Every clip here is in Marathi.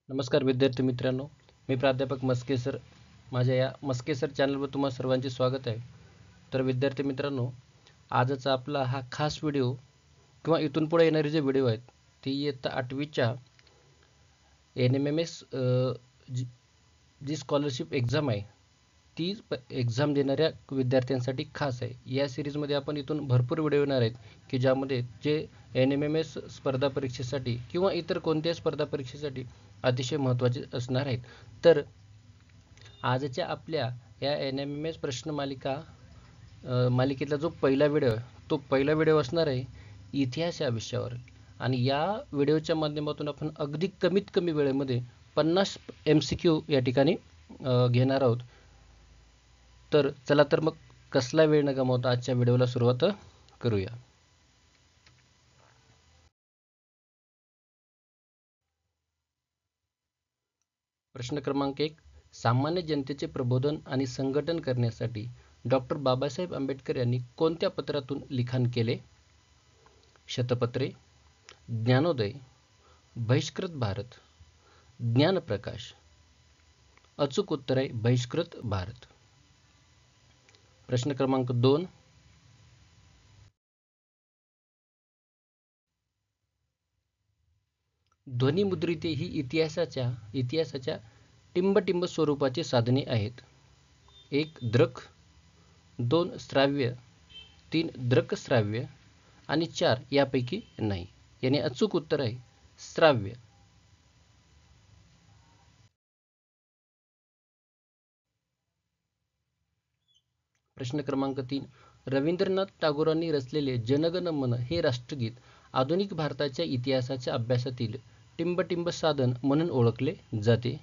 नमस्कार विद्यार्थी मित्रांनो, मी प्राध्यापक मस्के सर. माझ्या या मस्के सर चॅनलवर तुम्हा सर्वांचे स्वागत आहे. तर विद्यार्थी मित्रांनो, आजचा आपला हा खास व्हिडिओ किंवा इथून पुढे येणारे जे व्हिडिओ आहेत ती इयत्ता 8वीच्या NMMS जी स्कॉलरशिप एक्झाम आहे ती एक्झाम देणाऱ्या विद्यार्थ्यांसाठी खास आहे. या सिरीजमध्ये आपण इथून भरपूर व्हिडिओ येणार आहेत की ज्यामध्ये जे NMMS स्पर्धा परीक्षेसाठी किंवा इतर कोणत्याही स्पर्धा परीक्षेसाठी अतिशय महत्त्वाचे असणार आहेत. तर आजच्या आपल्या या NMMS प्रश्नमालिका मालिकेतला जो पहिला व्हिडिओ आहे तो पहिला व्हिडिओ असणार आहे इतिहास या विषयावर. आणि या व्हिडिओच्या माध्यमातून आपण अगदी कमीत कमी वेळेमध्ये 50 MCQ या ठिकाणी घेणार आहोत. तर चला तर मग कसला वेळ न गमावता आजच्या व्हिडिओला सुरुवात करूया. प्रश्न क्रमांक 1. सामान्य जनतेचे प्रबोधन आणि संघटन करण्यासाठी डॉक्टर बाबासाहेब आंबेडकर यांनी कोणत्या पत्रातून लिखाण केले? शतपत्रे, ज्ञानोदय, बहिष्कृत भारत, ज्ञानप्रकाश. अचूक उत्तर आहे बहिष्कृत भारत. प्रश्न क्रमांक 2. ध्वनिमुद्रिते ही इतिहासाच्या टिंबटिंब स्वरूपाची साधने आहेत. 1. दृक, 2. श्राव्य, 3. दृकश्राव्य आणि 4. यापैकी नाही. याने अचूक उत्तर आहे श्राव्य. प्रश्न क्रमांक 3. रवींद्रनाथ टागोरांनी रचलेले जनगण मन हे राष्ट्रगीत आधुनिक भारताच्या इतिहासाच्या अभ्यासातील टिंबटिंब साधन म्हणून ओळखले जाते.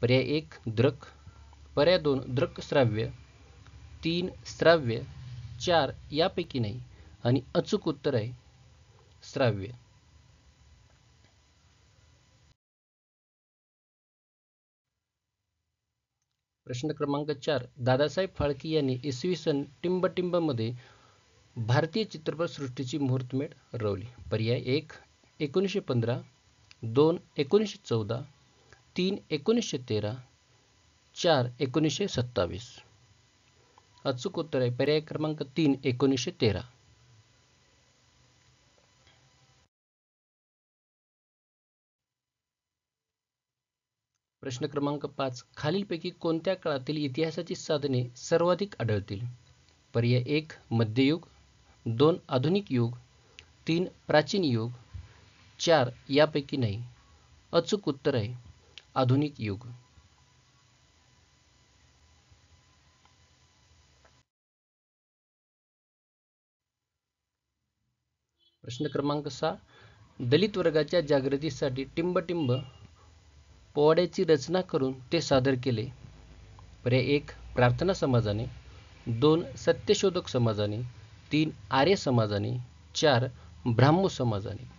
पर्याय 1. दृक, पर्याय 2. दृकश्राव्य, 3. श्राव्य, 4. यापैकी नाही आणि अचूक उत्तर आहे श्राव्य. प्रश्न क्रमांक 4. दादासाहेब फाळके यांनी इसवी सन टिंबटिंबमध्ये भारतीय चित्रपटसृष्टीची मुहूर्तमेढ रोवली. पर्याय 1. 1915, 2. 1914, 3. 1913, 4. 1927. अचूक उत्तर आहे पर्याय क्रमांक 3. 1913. प्रश्न क्रमांक 5. खालीलपैकी कोणत्या काळातील इतिहासाची साधने सर्वाधिक आढळतील? पर्याय 1. मध्ययुग, 2. आधुनिक युग, 3. प्राचीन युग, 4. यापैकी नाही. अचूक उत्तर आहे आधुनिक युग. प्रश्न क्रमांक 6. दलित वर्गाच्या जागृतीसाठी टिंबटिंब पोवाड्याची रचना करून ते सादर केले. पर्याय 1. प्रार्थना समाजाने, 2. सत्यशोधक समाजाने, 3. आर्य समाजाने, 4. ब्राह्मो समाजाने.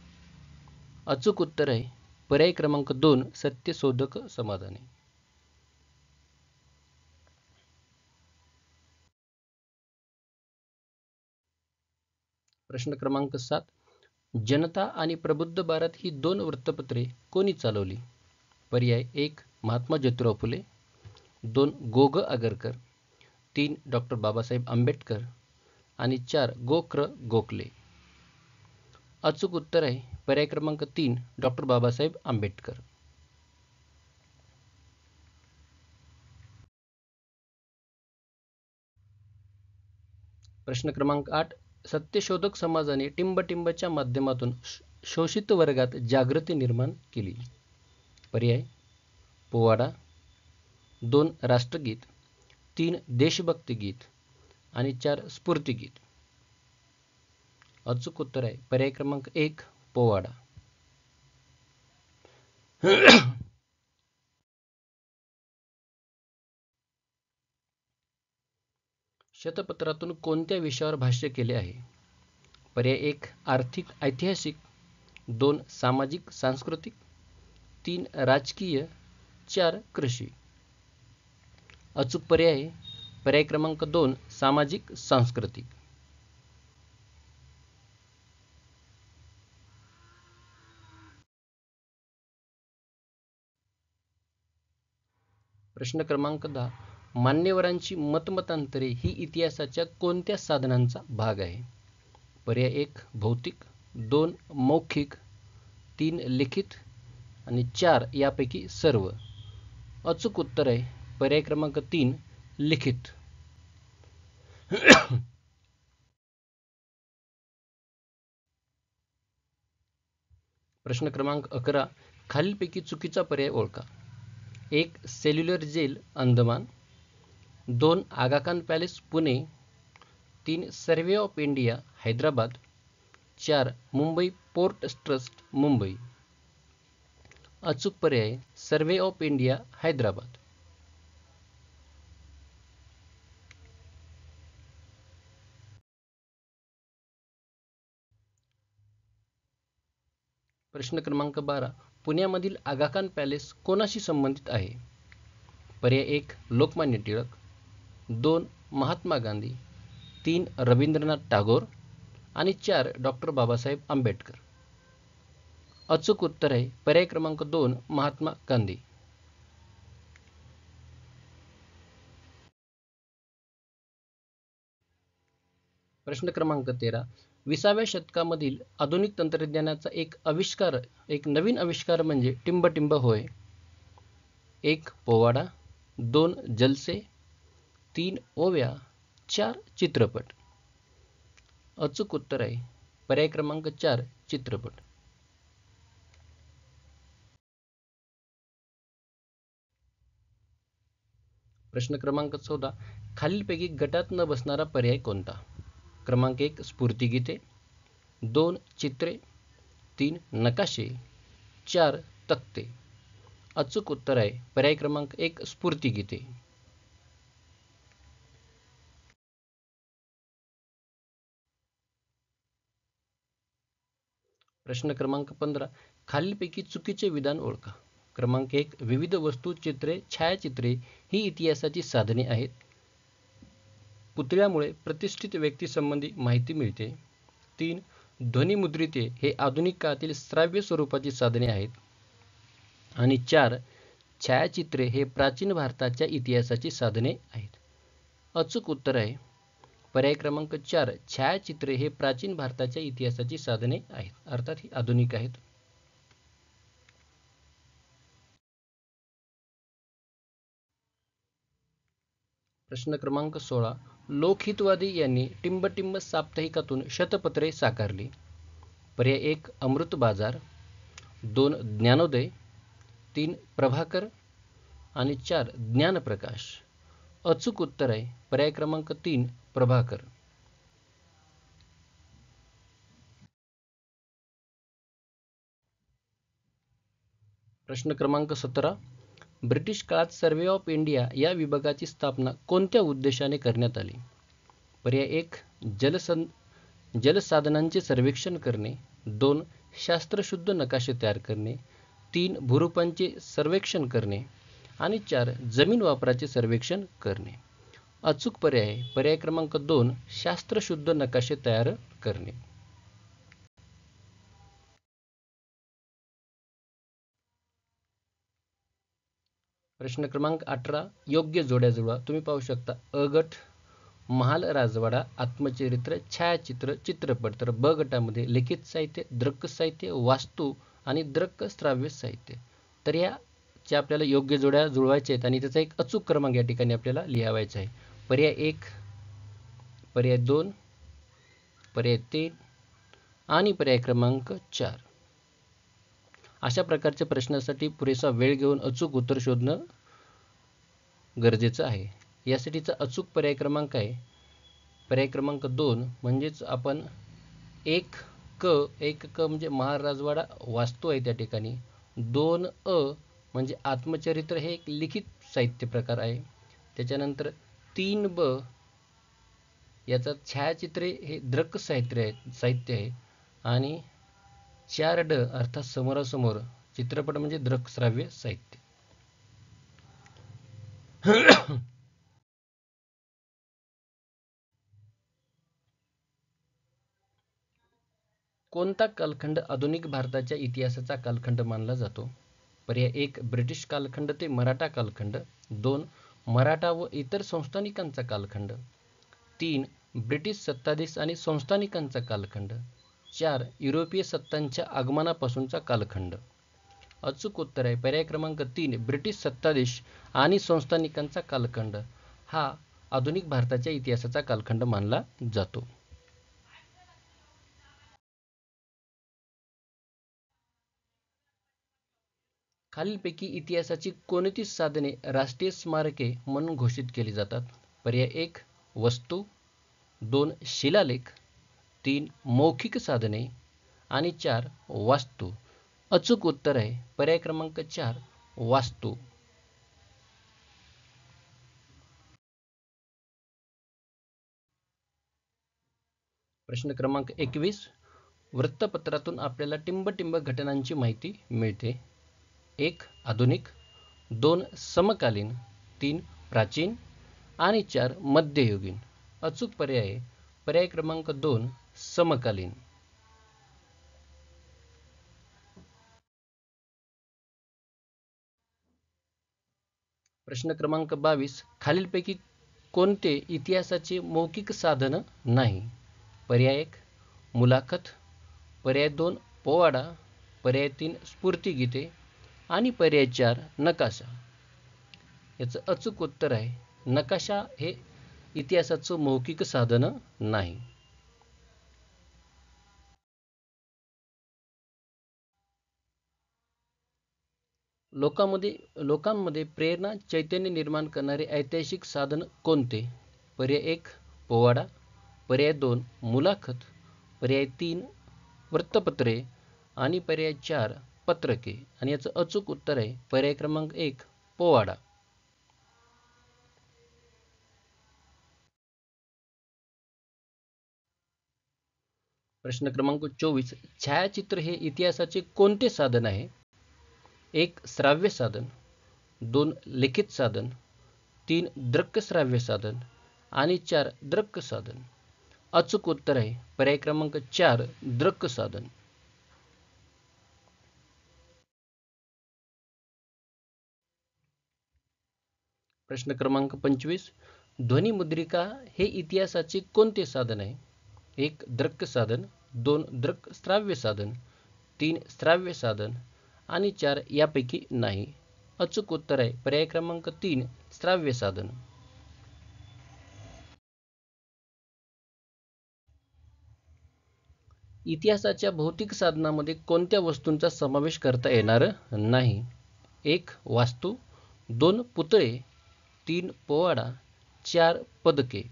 अचूक उत्तर आहे पर्याय क्रमांक 2. सत्यशोधक समाजाने. प्रश्न क्रमांक 7. जनता आणि प्रबुद्ध भारत ही 2 वृत्तपत्रे कोणी चालवली? पर्याय 1. महात्मा ज्योतिराव फुले, 2. गो. आगरकर, 3. डॉक्टर बाबासाहेब आंबेडकर आणि 4. गो. गोखले. अचूक उत्तर आहे पर्याय क्रमांक 3. डॉक्टर बाबासाहेब आंबेडकर. प्रश्न क्रमांक 8. सत्यशोधक समाजाने टिंबटिंबच्या माध्यमातून शोषित वर्गात जागृती निर्माण केली. पर्याय पोवाडा, 2. राष्ट्रगीत, 3. देशभक्ती गीत आणि 4. स्फूर्तिगीत. अचूक उत्तर आहे पर्याय क्रमांक 1. पोवाडा. शतपत्रातून कोणत्या विषयावर भाष्य केले आहे? पर्याय 1. आर्थिक ऐतिहासिक, 2. सामाजिक सांस्कृतिक, 3. राजकीय, 4. कृषी. अचूक पर्याय क्रमांक 2. सामाजिक सांस्कृतिक. प्रश्न क्रमांक 10. मान्यवरांची मतमतांतरे ही इतिहासाच्या कोणत्या साधनांचा भाग आहे? पर्याय 1 भौतिक, 2 मौखिक, 3 लिखित आणि 4 यापैकी सर्व. अचूक उत्तर आहे पर्याय क्रमांक 3 लिखित. प्रश्न क्रमांक 11. खालीलपैकी चुकीचा पर्याय ओळखा. 1 cellular jail Andaman, 2 Aga Khan palace Pune, 3 survey of India Hyderabad, 4 Mumbai port trust Mumbai. अचूक पर्याय सर्वे ऑफ इंडिया हैदराबाद. प्रश्न क्रमांक 12. पुण्यामधील आगा खान पॅलेस कोणाशी संबंधित आहे? पर्याय 1 लोकमान्य टिळक, 2 महात्मा गांधी, 3 रवींद्रनाथ टागोर आणि 4 डॉक्टर बाबासाहेब आंबेडकर. अचूक उत्तर आहे पर्याय क्रमांक 2 महात्मा गांधी. प्रश्न क्रमांक 13. 20व्या शतकामधील आधुनिक तंत्रज्ञानाचा एक नवीन आविष्कार म्हणजे टिंबटिंब होय. 1 पोवाडा, 2 जलसे, 3 ओव्या, 4 चित्रपट. अचूक उत्तर आहे पर्याय क्रमांक 4 चित्रपट. प्रश्न क्रमांक 14. खालीलपैकी गटात न बसणारा पर्याय कोणता? क्रमांक 1 स्फूर्तिगीते, 2 चित्रे, 3 नकाशे, 4 तक्ते. अचूक उत्तर आहे पर्याय क्रमांक 1 स्फूर्तिगीते. प्रश्न क्रमांक 15. खालीलपैकी चुकीचे विधान ओळखा. क्रमांक 1 विविध वस्तू, चित्रे, छायाचित्रे ही इतिहासाची साधने आहेत. पुतळ्यामुळे प्रतिष्ठित व्यक्तीसंबंधी माहिती मिळते. 3 ध्वनिमुद्रिते हे आधुनिक काळातील श्राव्य स्वरूपाची साधने आहेत. आणि 4 छायाचित्रे हे प्राचीन भारताच्या इतिहासाची साधने आहेत. अचूक उत्तर आहे पर्याय क्रमांक 4 छायाचित्रे हे प्राचीन भारताच्या इतिहासाची साधने आहेत, अर्थात ही आधुनिक आहेत. प्रश्न क्रमांक 16. लोकहितवादी यांनी टिंबटिंब साप्ताहिकातून शतपत्रे साकारली. पर्याय 1 अमृत बाजार, 2 ज्ञानोदय, 3 प्रभाकर आणि 4 ज्ञानप्रकाश. अचूक उत्तर आहे पर्याय क्रमांक 3 प्रभाकर. प्रश्न क्रमांक 17. ब्रिटिश काळात सर्वे ऑफ इंडिया या विभागाची स्थापना कोणत्या उद्देशाने करण्यात आली? पर्याय 1 जलसाधनांचे सर्वेक्षण करणे, 2 शास्त्रशुद्ध नकाशे तयार करणे, 3 भूरूपांचे सर्वेक्षण करणे आणि 4 जमीन वापराचे सर्वेक्षण करणे. अचूक पर्याय पर्याय क्रमांक 2 शास्त्रशुद्ध नकाशे तयार करणे. प्रश्न क्रमांक 18. योग्य जोड्या जुळवा. तुम्ही पाहू शकता अ गट महाल राजवाडा, आत्मचरित्र, छायाचित्र, चित्रपट. तर ब गटामध्ये लिखित साहित्य, दृक साहित्य, वास्तू आणि दृक श्राव्य साहित्य. तर याच्या आपल्याला योग्य जोड्या जुळवायच्या आहेत आणि त्याचा एक अचूक क्रमांक या ठिकाणी आपल्याला लिहावायचा आहे. पर्याय 1, पर्याय 2, पर्याय 3 आणि पर्याय क्रमांक 4. अशा प्रकारच्या प्रश्नासाठी पुरेसा वेळ घेऊन अचूक उत्तर शोधणं गरजेचं आहे. यासाठीचा अचूक पर्याय क्रमांक आहे पर्याय क्रमांक 2. म्हणजेच आपण 1 क म्हणजे महाल राजवाडा वास्तू आहे त्या ठिकाणी. 2 म्हणजे आत्मचरित्र हे एक लिखित साहित्य प्रकार आहे. त्याच्यानंतर 3 याचा छायाचित्रे हे दृक साहित्य आहे आणि 4 अर्थात समोरासमोर चित्रपट म्हणजे दृक श्राव्य साहित्य. कोणता कालखंड आधुनिक भारताच्या इतिहासाचा कालखंड मानला जातो? पर्याय 1 ब्रिटिश कालखंड ते मराठा कालखंड, 2 मराठा व इतर संस्थानिकांचा कालखंड, 3 ब्रिटिश सत्ताधीश आणि संस्थानिकांचा कालखंड, 4 युरोपीय सत्तांच्या आगमनापासूनचा कालखंड. अचूक उत्तर आहे पर्याय क्रमांक 3 ब्रिटिश सत्ताधीश आणि संस्थानिकांचा कालखंड हा आधुनिक भारताच्या इतिहासाचा कालखंड मानला जातो. खालीलपैकी इतिहासाची कोणती साधने राष्ट्रीय स्मारके म्हणून घोषित केली जातात? पर्याय 1 वस्तू, 2 शिलालेख, 3 मौखिक साधने आणि 4 वास्तू. अचूक उत्तर आहे पर्याय क्रमांक 4 वास्तू. प्रश्न क्रमांक 21 वृत्तपत्रातून आपल्याला टिंबटिंब घटनांची माहिती मिळते. 1 आधुनिक, 2 समकालीन, 3 प्राचीन आणि 4 मध्ययुगीन. अचूक पर्याय पर्याय क्रमांक 2 समकालीन. प्रश्न क्रमांक 22 खालीलपैकी कोणते इतिहासाचे मौखिक साधन नाही? पर्याय 1 मुलाखत, पर्याय 2 पोवाडा, पर्याय 3 स्फूर्तिगीते आणि पर्याय 4 नकाशा. याचं अचूक उत्तर आहे नकाशा हे इतिहासाचं मौखिक साधन नाही. लोकांमध्ये प्रेरणा चैतन्य निर्माण करणारे ऐतिहासिक साधन कोणते? पर्याय 1 पोवाडा, पर्याय 2 मुलाखत, पर्याय 3 वृत्तपत्रे आणि पर्याय 4 पत्रके. आणि याचं अचूक उत्तर आहे पर्याय क्रमांक 1 पोवाडा. प्रश्न क्रमांक 24 छायाचित्र हे इतिहासाचे कोणते साधन आहे? 1 श्राव्य साधन, 2 लिखित साधन, 3 दृक्श्राव्य साधन आणि 4 दृक साधन. अचूक उत्तर आहे पर्याय क्रमांक 4 दृक साधन. प्रश्न क्रमांक 25 ध्वनिमुद्रिका हे इतिहासाचे कोणते साधन आहे? 1 दृक साधन, 2 दृक श्राव्य साधन, 3 श्राव्य साधन आणि 4 यापैकी नाही. अचूक उत्तर आहे पर्याय क्रमांक 3 श्राव्य साधन. इतिहासाच्या भौतिक साधनामध्ये कोणत्या वस्तूंचा समावेश करता येणार नाही? 1 वास्तू, 2 पुतळे, 3 पोवाडा, 4 पदके.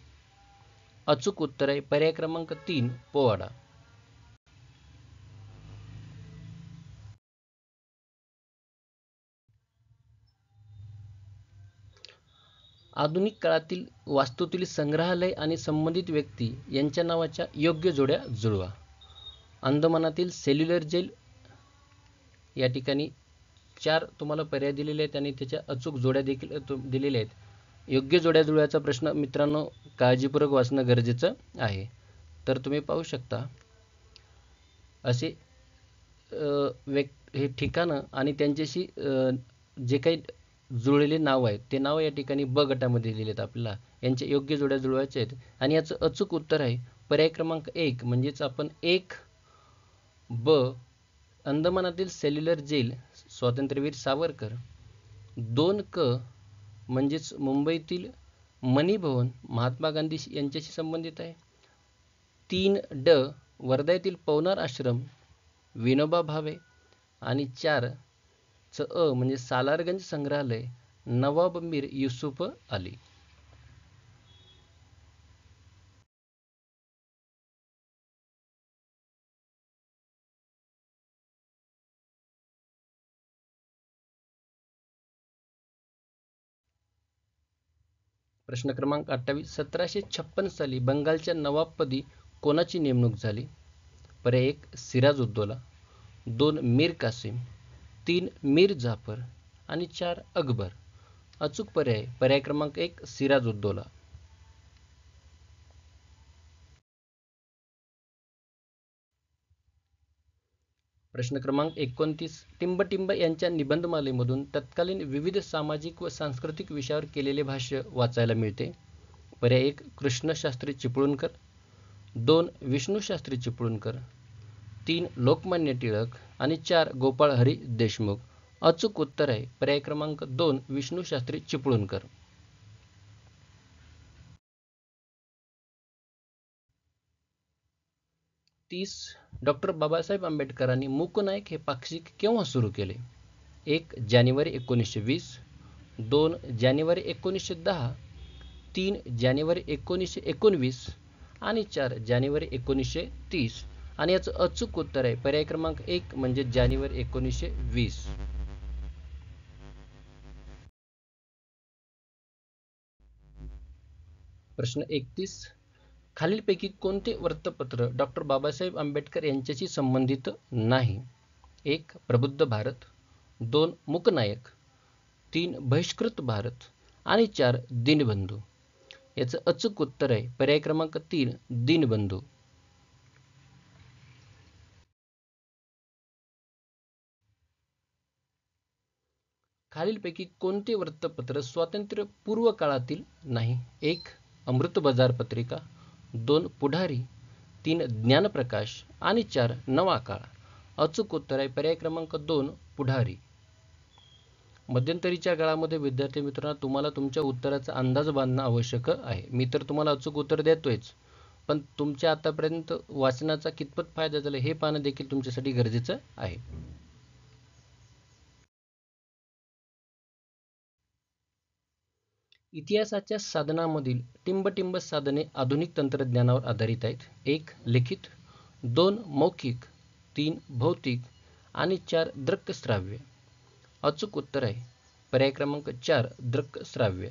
अचूक उत्तर आहे पर्याय क्रमांक 3 पोवाडा. आधुनिक काळातील वास्तूतील संग्रहालय आणि संबंधित व्यक्ती यांच्या नावाच्या योग्य जोड्या जुळवा. अंदमानातील सेल्युलर जेल या ठिकाणी 4 तुम्हाला पर्याय दिलेले आहेत आणि त्याच्या अचूक जोड्या देखील दिलेल्या आहेत. योग्य जोड्या जुळवायचा प्रश्न मित्रांनो काळजीपूर्वक वाचणं गरजेचं आहे. तर तुम्ही पाहू शकता असे हे ठिकाणं आणि त्यांच्याशी जे काही जुळलेले नाव आहेत ते नाव या ठिकाणी ब गटामध्ये दिलेत आपल्याला. यांच्या योग्य जोड्या जुळवायच्या आहेत आणि याचं अचूक उत्तर आहे पर्याय क्रमांक 1 म्हणजेच आपण 1 ब अंदमानातील सेल्युलर जेल स्वातंत्र्यवीर सावरकर, 2 क म्हणजेच मुंबईतील मनी भवन महात्मा गांधी यांच्याशी संबंधित आहे, 3 ड वर्धा येथील पवनार आश्रम विनोबा भावे आणि 4 च अ म्हणजे सालारगंज संग्रहालय नवाब मीर युसुफ अली. प्रश्न क्रमांक 28 1756 साली बंगालच्या नवाबपदी कोणाची नेमणूक झाली? पर्याय 1 सिराजुद्दौला, 2 मीर कासिम, 3 मीर जाफर आणि 4 अकबर. अचूक पर्याय पर्याय क्रमांक 1 सिराजुद्दौला. प्रश्न क्रमांक 29. टिंबटिंब यांच्या निबंधमालेमधून तत्कालीन विविध सामाजिक व सांस्कृतिक विषयावर केलेले भाष्य वाचायला मिळते. पर्याय 1 कृष्णशास्त्री चिपळूणकर, 2 विष्णूशास्त्री चिपळूणकर, 3 लोकमान्य टिळक आणि 4 गोपाळ हरी देशमुख. अचूक उत्तर आहे पर्याय क्रमांक 2 विष्णूशास्त्री चिपळूणकर. 30. डॉक्टर बाबासाहेब आंबेडकरांनी मूकनायक हे पाक्षिक केव्हा सुरू केले? 1 जानेवारी 1920, 2 जानेवारी 1910, 3 जानेवारी 1919 आणि 4 जानेवारी 1930. आणि याचं अचूक उत्तर आहे पर्याय क्रमांक 1 म्हणजे जानेवारी 1920. प्रश्न 31. खालीलपैकी कोणते वृत्तपत्र डॉक्टर बाबासाहेब आंबेडकर यांच्याशी संबंधित नाही? 1 प्रबुद्ध भारत, 2 मूकनायक, 3 बहिष्कृत भारत आणि 4 दीनबंधू. याचं अचूक उत्तर आहे पर्याय क्रमांक 3 दीनबंधू. खालीलपैकी कोणते वृत्तपत्र स्वातंत्र्यपूर्व काळातील नाही? 1 अमृत बाजार पत्रिका, 2 पुढारी, 3 ज्ञानप्रकाश आणि 4 नवा काळ. अचूक उत्तर आहे पर्याय क्रमांक 2 पुढारी. मध्यंतरीच्या काळामध्ये विद्यार्थी मित्रांनो तुम्हाला तुमच्या उत्तराचा अंदाज बांधणं आवश्यक आहे. मी तर तुम्हाला अचूक उत्तर देतोयच, पण तुमच्या आतापर्यंत वाचनाचा कितपत फायदा झाला हे पाहणं देखील तुमच्यासाठी गरजेचं आहे. इतिहासाच्या साधनामधील टिंबटिंब साधने आधुनिक तंत्रज्ञानावर आधारित आहेत. 1 लिखित, 2 मौखिक, 3 भौतिक आणि 4 दृक्श्राव्य. अचूक उत्तर आहे पर्याय क्रमांक 4 दृक्श्राव्य.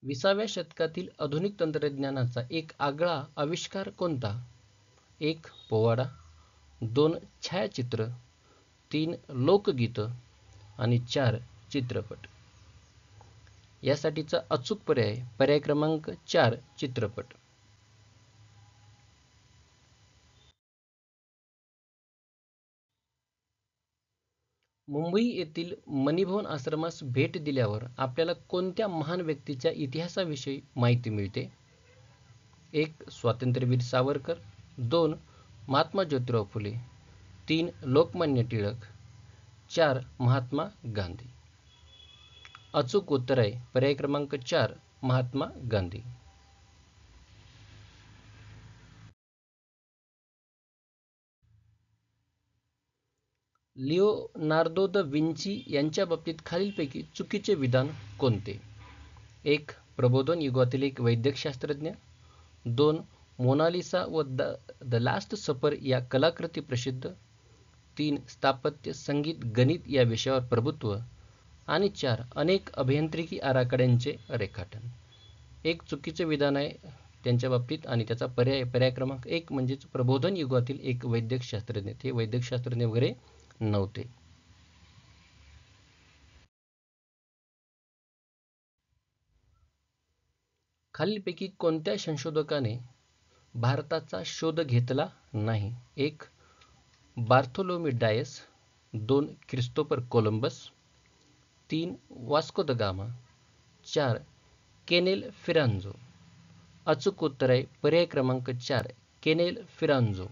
20व्या शतकातील आधुनिक तंत्रज्ञानाचा एक आगळा आविष्कार कोणता? 1 पोवाडा, 2 छायाचित्र, 3 लोकगीतं आणि 4 चित्रपट. यासाठीचा अचूक पर्याय क्रमांक 4 चित्रपट. मुंबई येथील मणिभवन आश्रमास भेट दिल्यावर आपल्याला कोणत्या महान व्यक्तीच्या इतिहासाविषयी माहिती मिळते? 1 स्वातंत्र्यवीर सावरकर, 2 महात्मा ज्योतिराव फुले, 3 लोकमान्य टिळक, 4 महात्मा गांधी. अचूक उत्तर आहे पर्याय क्रमांक 4 Mahatma Gandhi. Leonardo the Vinci यांच्या बाबतीत खालीलपैकी चुकीचे विधान कोणते? 1 प्रबोधन युगातील एक वैद्यकशास्त्रज्ञ, 2 मोनालिसा व द लास्ट सपर या कलाकृती प्रसिद्ध, 3 स्थापत्य संगीत गणित या विषयावर प्रभुत्व आणि 4 अनेक अभियांत्रिकी आराखड्यांचे रेखाटन. एक चुकीचे विधान आहे त्यांच्या बाबतीत आणि त्याचा पर्याय क्रमांक 1 म्हणजेच प्रबोधन युगातील एक वैद्यकशास्त्रज्ञ. ते वैद्यकशास्त्रज्ञ वगैरे नव्हते. खालीलपैकी कोणत्या संशोधकाने भारताचा शोध घेतला नाही? 1 Bartholomew Dias, 2 Christopher Columbus, 3 Vasco da Gama, 4 केनेल फिरांजो. अचूक उत्तर आहे पर्याय क्रमांक 4 केनेल फिरांजो.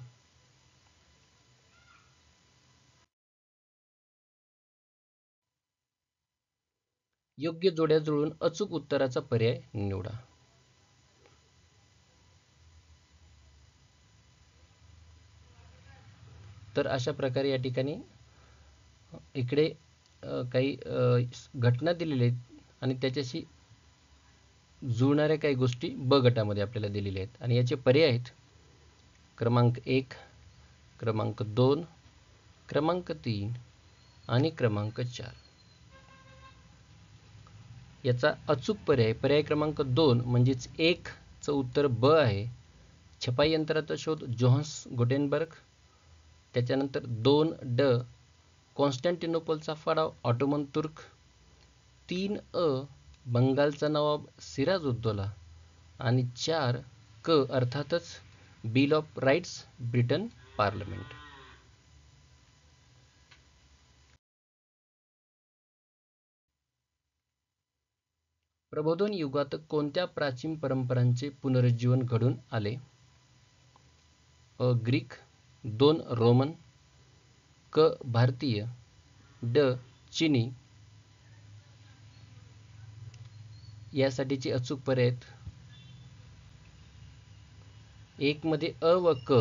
योग्य जोड्या जुळवून अचूक उत्तराचा पर्याय निवडा. तर अशा प्रकारे या ठिकाणी इकडे काही घटना दिलेल्या आहेत आणि त्याच्याशी जुळणाऱ्या काही गोष्टी ब गटामध्ये आपल्याला दिलेल्या आहेत आणि याचे पर्याय आहेत क्रमांक 1, क्रमांक 2, क्रमांक 3 आणि क्रमांक 4. याचा अचूक पर्याय क्रमांक 2 म्हणजेच 1 चं उत्तर ब आहे. छपाई यंत्राचा शोध जोहान्स गुटेनबर्ग. त्याच्यानंतर 2 ड कॉन्स्टँटिनोपलचा फाडाव ऑटोमन तुर्क. 3 अ बंगालचा नवाब सिराजउद्दौला आणि 4 क अर्थातच bill of rights Britain parliament. प्रबोधन युगात कोणत्या प्राचीन परंपरांचे पुनरुज्जीवन घडून आले? अ ग्रीक, 2 रोमन, क भारतीय, ड चिनी. यासाठीचे अचूक पर्याय आहेत 1 मध्ये अ व क,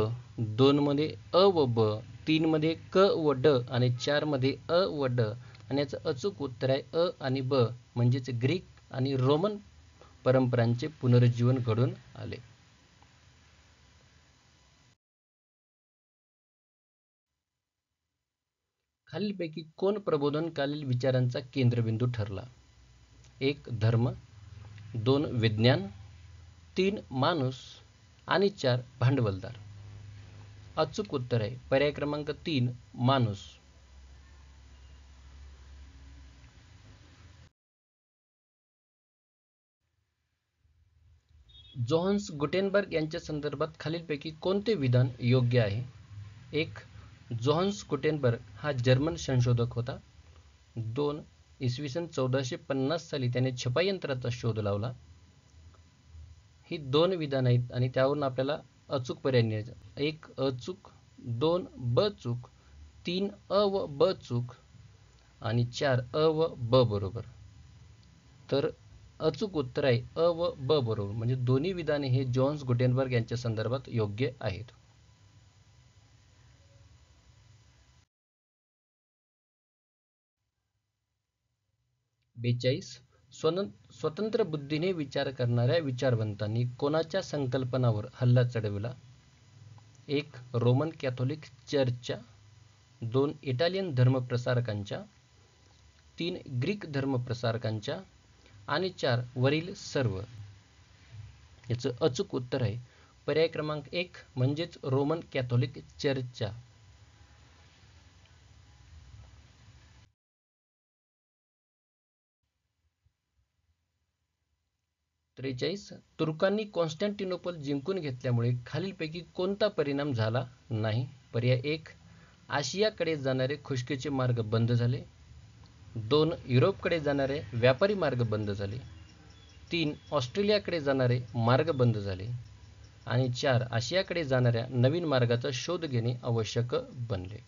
2 मध्ये अ व ब, 3 मध्ये क व ड आणि 4 मध्ये अ व ड. आणि याचं अचूक उत्तर आहे अ आणि ब म्हणजेच ग्रीक आणि रोमन परंपरांचे पुनरुज्जीवन घडून आले. खालीलपैकी कोण प्रबोधनकालीन विचारांचा केंद्रबिंदू ठरला? 1 धर्म, 2 विज्ञान, 3 माणूस आणि 4 भांडवलदार. अचूक उत्तर आहे पर्याय क्रमांक 3 माणूस. जोहान्स गुटेनबर्ग यांच्या संदर्भात खालीलपैकी कोणते विधान योग्य आहे? 1 जोहान्स गुटेनबर्ग हा जर्मन संशोधक होता. 2 इसवी सन 1450 साली त्याने छपाई यंत्राचा शोध लावला. ही 2 विधान आहेत आणि त्यावरून आपल्याला अचूक पर्याय निवडायचा. 1 अचूक, 2 ब चूक, 3 अ व ब चूक आणि 4 अ व ब बरोबर. तर अचूक उत्तर आहे अ व ब बरोबर, म्हणजे दोन्ही विधाने हे जोहान्स गुटेनबर्ग यांच्या संदर्भात योग्य आहेत. बेचाळीस स्वतंत्र बुद्धीने विचार करणाऱ्या विचारवंतांनी कोणाच्या संकल्पनावर हल्ला चढविला? 1 रोमन कॅथोलिक चर्चच्या, 2 इटालियन धर्मप्रसारकांच्या, 3 ग्रीक धर्मप्रसारकांच्या आणि 4 वरील सर्व. याचं अचूक उत्तर आहे पर्याय क्रमांक 1 म्हणजेच रोमन कॅथोलिक चर्चच्या. 43 तुर्कांनी कॉन्स्टँटिनोपल जिंकून घेतल्यामुळे खालीलपैकी कोणता परिणाम झाला नाही? पर्याय 1 आशियाकडे जाणारे खुष्कीचे मार्ग बंद झाले, 2 युरोपकडे जाणारे व्यापारी मार्ग बंद झाले, 3 ऑस्ट्रेलियाकडे जाणारे मार्ग बंद झाले आणि 4 आशियाकडे जाणाऱ्या नवीन मार्गाचा शोध घेणे आवश्यक बनले.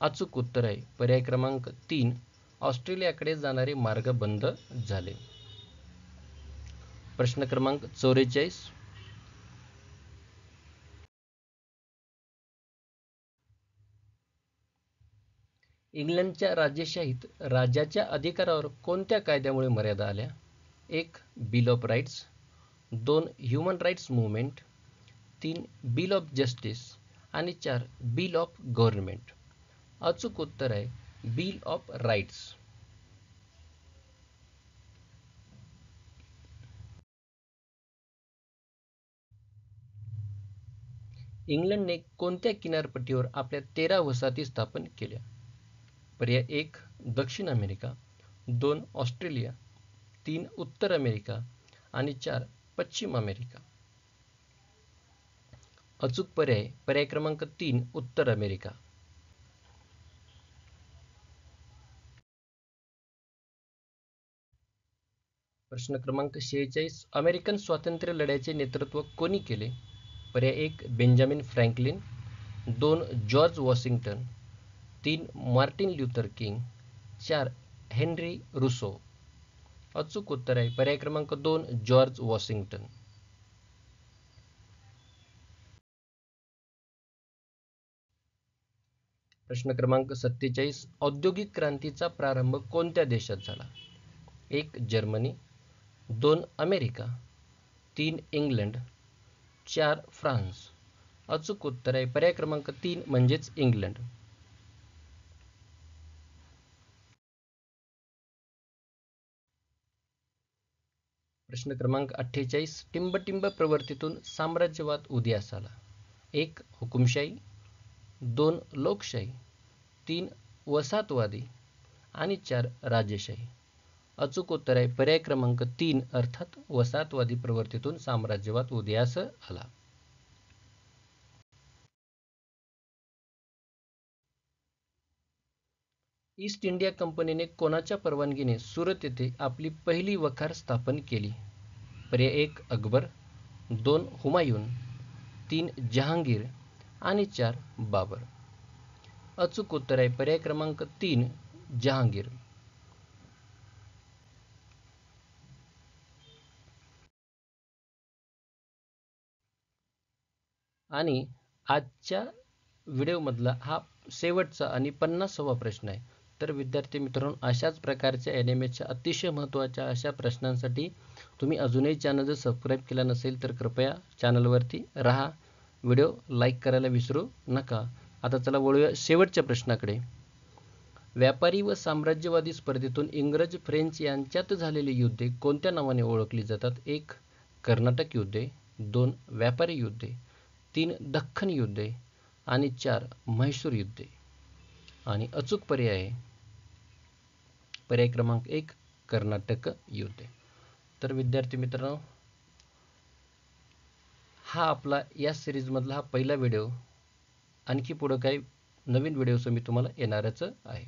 अचूक उत्तर आहे पर्याय क्रमांक 3 ऑस्ट्रेलियाकडे जाणारे मार्ग बंद झाले. प्रश्न क्रमांक 44. इंग्लंडच्या राजेशाहीत राजाच्या अधिकारावर कोणत्या कायद्यामुळे मर्यादा आल्या? 1 bill of rights, 2 human rights movement, 3 bill of justice आणि 4 बिल ऑफ गव्हर्नमेंट. अचूक उत्तर आहे बिल ऑफ राईट्स. इंग्लंडने कोणत्या किनारपट्टीवर आपल्या 13 वसाहती स्थापन केल्या? पर्याय 1 दक्षिण अमेरिका, 2 ऑस्ट्रेलिया, 3 उत्तर अमेरिका आणि 4 पश्चिम अमेरिका. अचूक पर्याय क्रमांक 3 उत्तर अमेरिका. प्रश्न क्रमांक 46 अमेरिकन स्वातंत्र्य लढ्याचे नेतृत्व कोणी केले? पर्याय 1 Benjamin Franklin, 2 George Washington, 3 Martin Luther King, 4 Henry Rousseau. अचूक उत्तर आहे पर्याय क्रमांक 2 जॉर्ज वॉशिंग्टन. प्रश्न क्रमांक 47 औद्योगिक क्रांतीचा प्रारंभ कोणत्या देशात झाला? 1 जर्मनी, 2 अमेरिका, 3 इंग्लंड, 4 फ्रान्स. अचूक उत्तर आहे पर्याय क्रमांक 3 म्हणजेच इंग्लंड. प्रश्न क्रमांक 48 टिंबटिंब प्रवर्तीतून साम्राज्यवाद उदयास आला. 1 हुकुमशाही, 2 लोकशाही, 3 वसाहतवादी आणि 4 राजेशाही. अचूक उत्तर आहे पर्याय क्रमांक 3 अर्थात वसाहतवादी प्रवृत्तीतून साम्राज्यवाद उदयास आला. ईस्ट इंडिया कंपनीने कोणाच्या परवानगीने सुरत येथे आपली पहिली वखार स्थापन केली? पर्याय 1 अकबर, 2 हुमायून, 3 जहांगीर आणि 4 बाबर. अचूक उत्तर आहे पर्याय क्रमांक 3 जहांगीर. आणि आजच्या व्हिडिओमधला हा शेवटचा आणि 50वा प्रश्न आहे. तर विद्यार्थी मित्रांनो, अशाच प्रकारच्या एनएमएसच्या अतिशय महत्त्वाच्या अशा प्रश्नांसाठी तुम्ही अजूनही चॅनल जर सबस्क्राईब केला नसेल तर कृपया चॅनलवरती राहा. व्हिडिओ लाईक करायला विसरू नका. आता चला वळूया शेवटच्या प्रश्नाकडे. व्यापारी व साम्राज्यवादी स्पर्धेतून इंग्रज फ्रेंच यांच्यात झालेली युद्धे कोणत्या नावाने ओळखली जातात? 1 कर्नाटक युद्धे, 2 व्यापारी युद्धे, 3 दख्खन युद्धे आणि 4 म्हैसूर युद्धे. आणि अचूक पर्याय आहे पर्याय क्रमांक 1 कर्नाटक युद्धे. तर विद्यार्थी मित्रांनो, हा आपला या सिरीजमधला हा पहिला व्हिडिओ. आणखी पुढं काही नवीन व्हिडिओज मी तुम्हाला येणारच आहे.